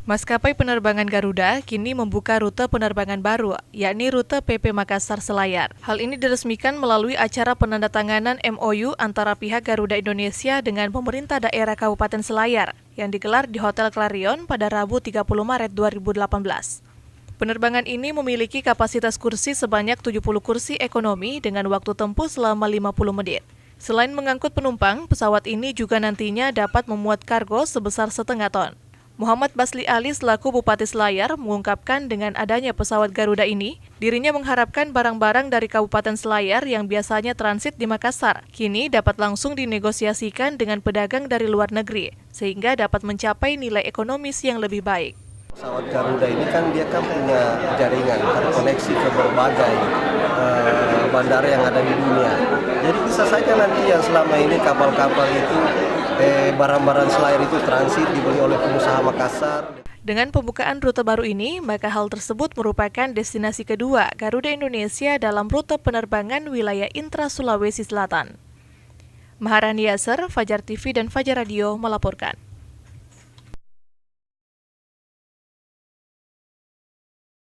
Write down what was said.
Maskapai penerbangan Garuda kini membuka rute penerbangan baru, yakni rute PP Makassar-Selayar. Hal ini diresmikan melalui acara penandatanganan MOU antara pihak Garuda Indonesia dengan pemerintah daerah Kabupaten Selayar, yang digelar di Hotel Clarion pada Rabu 30 Maret 2018. Penerbangan ini memiliki kapasitas kursi sebanyak 70 kursi ekonomi dengan waktu tempuh selama 50 menit. Selain mengangkut penumpang, pesawat ini juga nantinya dapat memuat kargo sebesar 0,5 ton. Muhammad Basli Ali selaku Bupati Selayar mengungkapkan dengan adanya pesawat Garuda ini, dirinya mengharapkan barang-barang dari Kabupaten Selayar yang biasanya transit di Makassar, kini dapat langsung dinegosiasikan dengan pedagang dari luar negeri, sehingga dapat mencapai nilai ekonomis yang lebih baik. Pesawat Garuda ini kan dia punya jaringan terkoneksi ke berbagai bandara yang ada di dunia. Jadi bisa saja nanti yang selama ini kapal-kapal itu barang-barang Selayar itu transit dibeli oleh pengusaha Makassar. Dengan pembukaan rute baru ini, maka hal tersebut merupakan destinasi kedua Garuda Indonesia dalam rute penerbangan wilayah intra-Sulawesi Selatan. Maharani Yasser, Fajar TV dan Fajar Radio melaporkan.